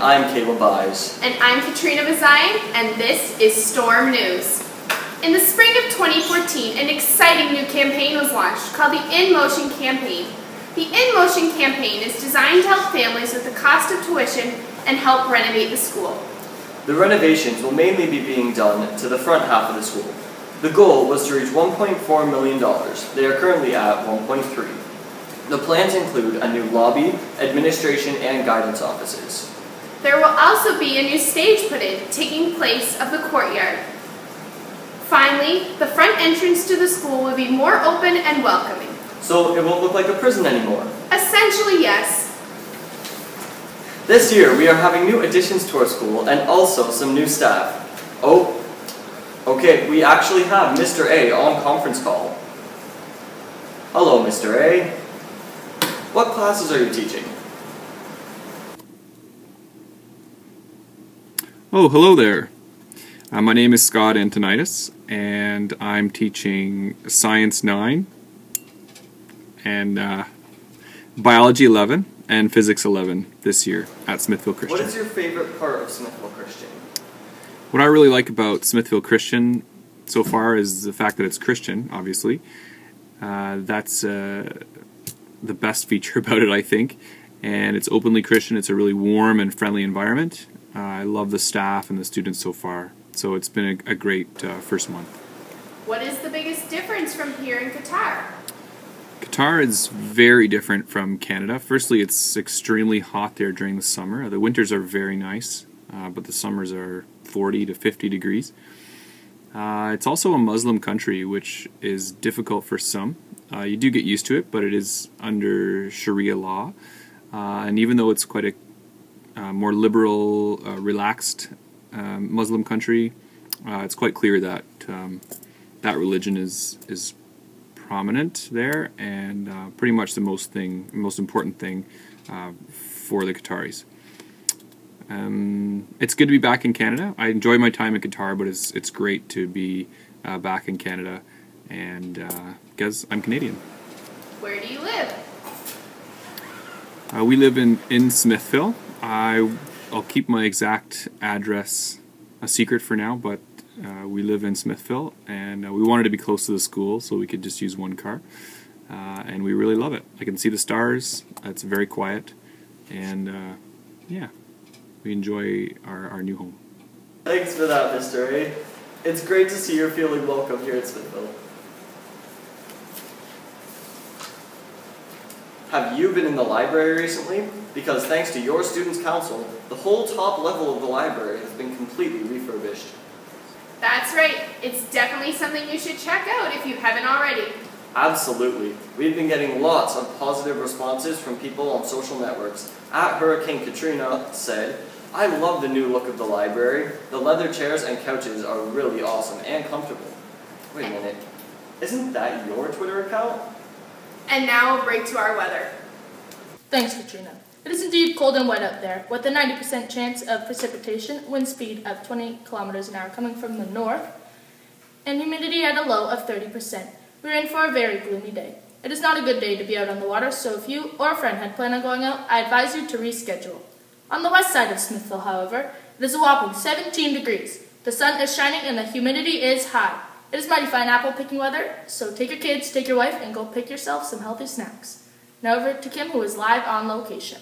I'm Caleb Byes. And I'm Katrina Mazayan, and this is Storm News. In the spring of 2014, an exciting new campaign was launched called the In Motion Campaign. The In Motion Campaign is designed to help families with the cost of tuition and help renovate the school. The renovations will mainly be being done to the front half of the school. The goal was to reach $1.4 million. They are currently at $1.3. The plans include a new lobby, administration, and guidance offices. There will also be a new stage put in, taking place of the courtyard. Finally, the front entrance to the school will be more open and welcoming. So it won't look like a prison anymore? Essentially, yes. This year, we are having new additions to our school and also some new staff. Oh, okay, we actually have Mr. A on conference call. Hello, Mr. A. What classes are you teaching? Oh, hello there. My name is Scott Antonitis, and I'm teaching Science 9 and Biology 11 and Physics 11 this year at Smithville Christian. What is your favorite part of Smithville Christian? What I really like about Smithville Christian so far is the fact that it's Christian, obviously. That's the best feature about it, I think. And it's openly Christian. It's a really warm and friendly environment. I love the staff and the students so far. So it's been a great first month. What is the biggest difference from here in Qatar? Qatar is very different from Canada. Firstly, it's extremely hot there during the summer. The winters are very nice, but the summers are 40 to 50 degrees. It's also a Muslim country, which is difficult for some. You do get used to it, but it is under Sharia law. And even though it's quite a more liberal, relaxed Muslim country, it's quite clear that that religion is prominent there, and pretty much the most important thing for the Qataris. It's good to be back in Canada. I enjoy my time in Qatar, but it's great to be back in Canada, and because I'm Canadian. Where do you live? We live in Smithville. I'll keep my exact address a secret for now, but we live in Smithville, and we wanted to be close to the school so we could just use one car, and we really love it. I can see the stars. It's very quiet, and yeah, we enjoy our new home. Thanks for that, Mr. A. It's great to see you're feeling welcome here at Smithville. Have you been in the library recently? Because thanks to your students' council, the whole top level of the library has been completely refurbished. That's right. It's definitely something you should check out if you haven't already. Absolutely. We've been getting lots of positive responses from people on social networks. At Hurricane Katrina said, "I love the new look of the library. The leather chairs and couches are really awesome and comfortable." Wait a minute. Isn't that your Twitter account? And now we'll break to our weather. Thanks, Katrina. It is indeed cold and wet up there, with a 90% chance of precipitation, wind speed of 20 kilometers an hour coming from the north, and humidity at a low of 30%. We're in for a very gloomy day. It is not a good day to be out on the water, so if you or a friend had planned on going out, I advise you to reschedule. On the west side of Smithville, however, it is a whopping 17 degrees. The sun is shining and the humidity is high. It is mighty fine apple picking weather, so take your kids, take your wife, and go pick yourself some healthy snacks. Now over to Kim, who is live on location.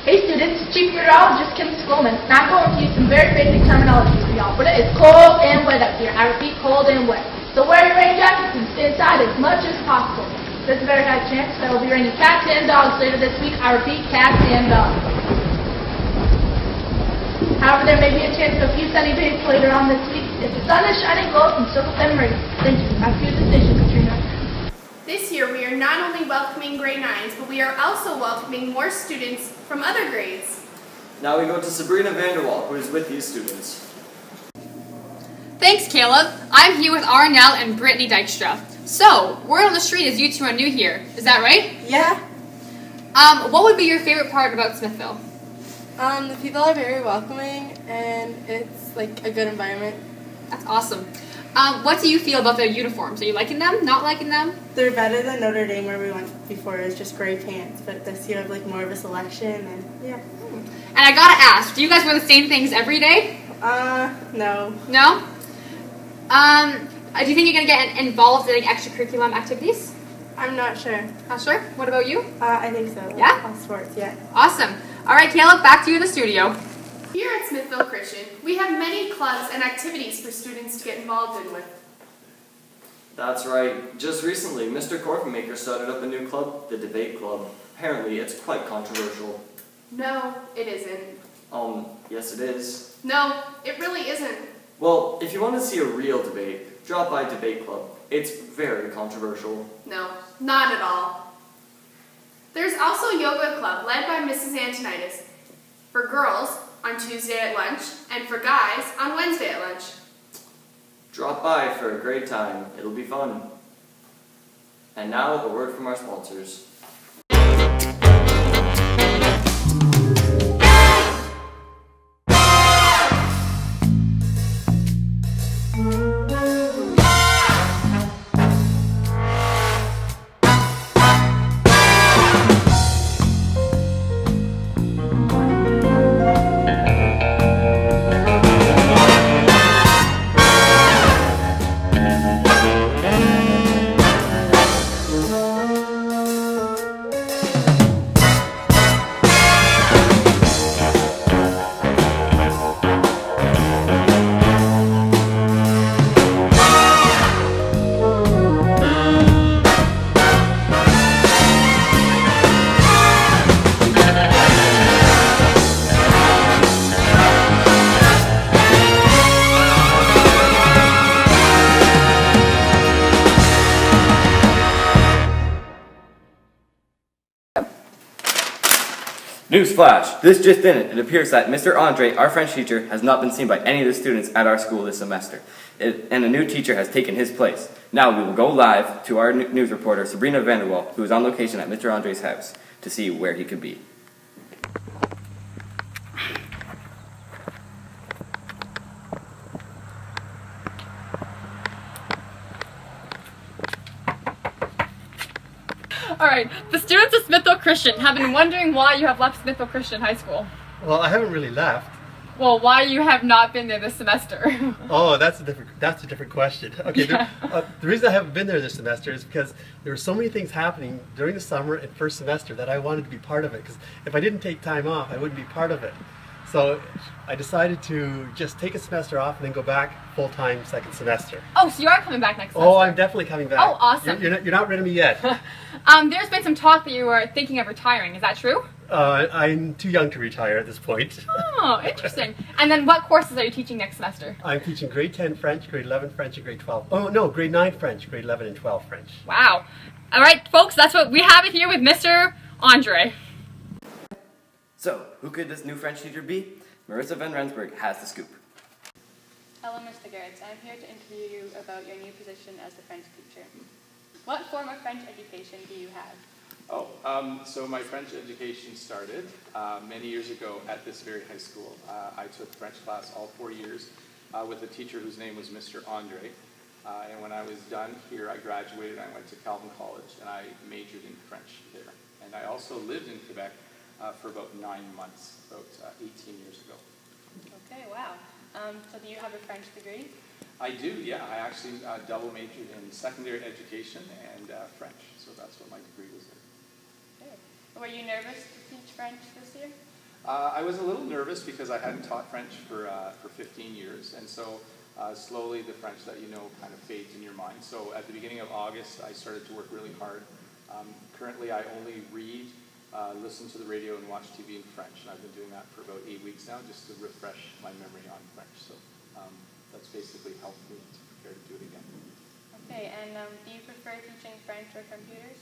Hey students, Chief Meteorologist Kim Schoolman, and I'm going to use some very basic terminology for y'all, but it is cold and wet up here. I repeat, cold and wet. So wear your rain jackets and stay inside as much as possible. There's a very high chance that it will be raining cats and dogs later this week. I repeat, cats and dogs. However, there may be a chance of a few sunny days later on this week. If the sun is shining, go out and soak up them rays. Thank you. Back to your decision, Katrina. This year we are not only welcoming grade 9s, but we are also welcoming more students from other grades. Now we go to Sabrina Vanderwall, who is with these students. Thanks, Caleb. I'm here with Arnell and Brittany Dykstra. So, word on the street is you two are new here. Is that right? Yeah. What would be your favorite part about Smithville? The people are very welcoming, and it's like a good environment. That's awesome. What do you feel about their uniforms? Are you liking them? Not liking them? They're better than Notre Dame, where we went before. It was just gray pants, but this year I have like more of a selection, and yeah. And I gotta ask, do you guys wear the same things every day? No. No? Do you think you're gonna get involved in like extracurriculum activities? I'm not sure. Not sure. What about you? I think so. Yeah? All sports, yeah. Awesome. All right, Caleb, back to you in the studio. Here at Smithville Christian, we have many clubs and activities for students to get involved in with. That's right. Just recently, Mr. Korfenmaker started up a new club, the Debate Club. Apparently, it's quite controversial. No, it isn't. Yes it is. No, it really isn't. Well, if you want to see a real debate, drop by Debate Club. It's very controversial. No, not at all. There's also a yoga club led by Mrs. Antonitis for girls on Tuesday at lunch and for guys on Wednesday at lunch. Drop by for a great time. It'll be fun. And now, a word from our sponsors. Newsflash! This just in, it appears that Mr. Andre, our French teacher, has not been seen by any of the students at our school this semester, and a new teacher has taken his place. Now we will go live to our news reporter, Sabrina Vanderwall, who is on location at Mr. Andre's house, to see where he could be. Alright, the students of Smithville Christian have been wondering why you have left Smithville Christian High School. Well, I haven't really left. Well, why you have not been there this semester. Oh, that's a different question. Okay, Yeah. the reason I haven't been there this semester is because there were so many things happening during the summer and first semester that I wanted to be part of it. Because if I didn't take time off, I wouldn't be part of it. So I decided to just take a semester off and then go back full-time second semester. Oh, so you are coming back next semester? Oh, I'm definitely coming back. Oh, awesome. You're not rid of me yet. There's been some talk that you were thinking of retiring. Is that true? I'm too young to retire at this point. Oh, interesting. And then what courses are you teaching next semester? I'm teaching grade 10 French, grade 11 French, and grade 12. Oh, no, grade 9 French, grade 11 and 12 French. Wow. All right, folks, that's what we have it here with Mr. Andre. So, who could this new French teacher be? Marissa Van Rensburg has the scoop. Hello, Mr. Gerritz. I'm here to interview you about your new position as the French teacher. What form of French education do you have? So my French education started many years ago at this very high school. I took French class all 4 years with a teacher whose name was Mr. Andre. And when I was done here, I graduated. I went to Calvin College and I majored in French there. And I also lived in Quebec for about 9 months, about 18 years ago. Okay, wow. So do you have a French degree? I do, yeah. I actually double majored in secondary education and French, so that's what my degree was in. Okay. Were you nervous to teach French this year? I was a little nervous because I hadn't taught French for 15 years, and so slowly the French that you know kind of fades in your mind. So at the beginning of August, I started to work really hard. Currently, I only read, listen to the radio, and watch TV in French, and I've been doing that for about 8 weeks now, just to refresh my memory on French. So that's basically helped me to prepare to do it again. Okay, and do you prefer teaching French or computers?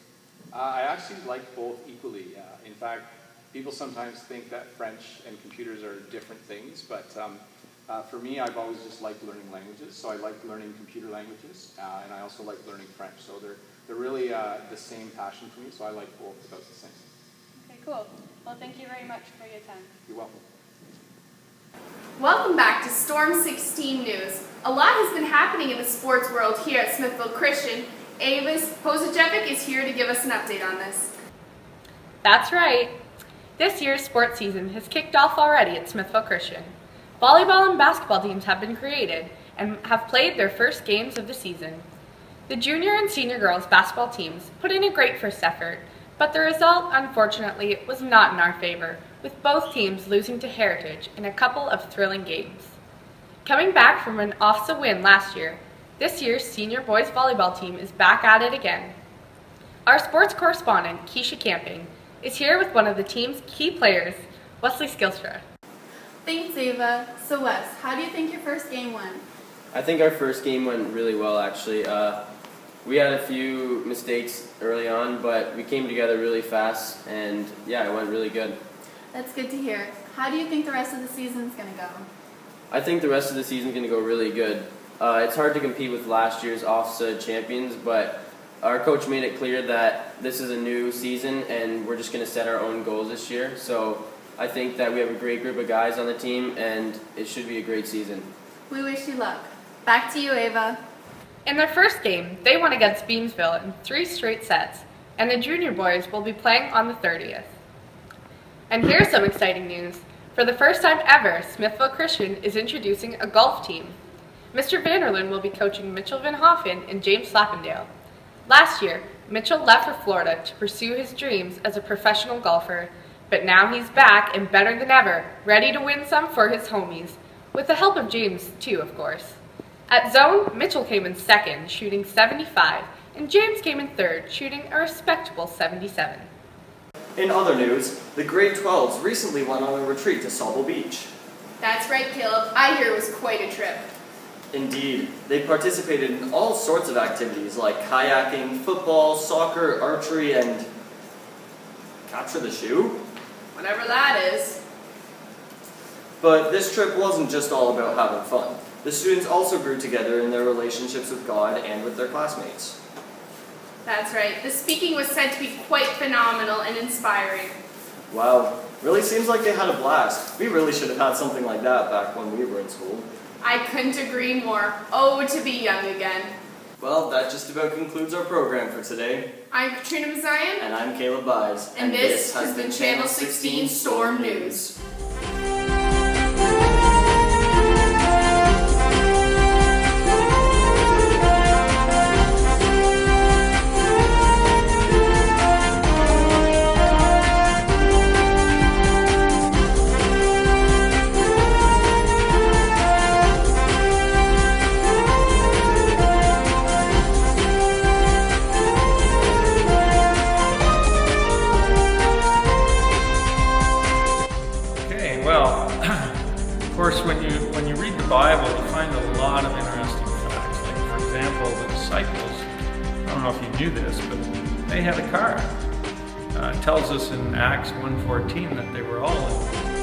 I actually like both equally. In fact, people sometimes think that French and computers are different things, but for me, I've always just liked learning languages. So I like learning computer languages, and I also like learning French. So they're really the same passion for me, so I like both about the same. Okay, cool. Well, thank you very much for your time. You're welcome. Welcome back to Storm 16 News. A lot has been happening in the sports world here at Smithville Christian. Avis Pozajevic is here to give us an update on this. That's right. This year's sports season has kicked off already at Smithville Christian. Volleyball and basketball teams have been created and have played their first games of the season. The junior and senior girls basketball teams put in a great first effort, but the result, unfortunately, was not in our favor, with both teams losing to Heritage in a couple of thrilling games. Coming back from an OFSA win last year, this year's senior boys volleyball team is back at it again. Our sports correspondent, Keisha Camping, is here with one of the team's key players, Wesley Skilstra. Thanks, Ava. So Wes, how do you think your first game went? I think our first game went really well, actually. We had a few mistakes early on, but we came together really fast, and yeah, it went really good. That's good to hear. How do you think the rest of the season's going to go? I think the rest of the season's going to go really good. It's hard to compete with last year's OFSA champions, but our coach made it clear that this is a new season, and we're just going to set our own goals this year. So I think that we have a great group of guys on the team, and it should be a great season. We wish you luck. Back to you, Ava. In their first game, they won against Beamsville in 3 straight sets, and the junior boys will be playing on the 30th. And here's some exciting news. For the first time ever, Smithville Christian is introducing a golf team. Mr. Vanderlyn will be coaching Mitchell Van Hoffen and James Slappendale. Last year, Mitchell left for Florida to pursue his dreams as a professional golfer, but now he's back and better than ever, ready to win some for his homies, with the help of James too, of course. At zone, Mitchell came in second, shooting 75, and James came in third, shooting a respectable 77. In other news, the grade 12s recently went on a retreat to Sauble Beach. That's right, Caleb. I hear it was quite a trip. Indeed, they participated in all sorts of activities like kayaking, football, soccer, archery, and capture the shoe? Whatever that is. But this trip wasn't just all about having fun. The students also grew together in their relationships with God and with their classmates. That's right. The speaking was said to be quite phenomenal and inspiring. Wow, really seems like they had a blast. We really should have had something like that back when we were in school. I couldn't agree more. Oh, to be young again. Well, that just about concludes our program for today. I'm Katrina Mazian. And I'm Caleb Byes. And this has been Channel 16 Storm News. Of course, when you read the Bible, you find a lot of interesting facts. Like, for example, the disciples, I don't know if you knew this, but they had a car. It tells us in Acts 1:14 that they were all in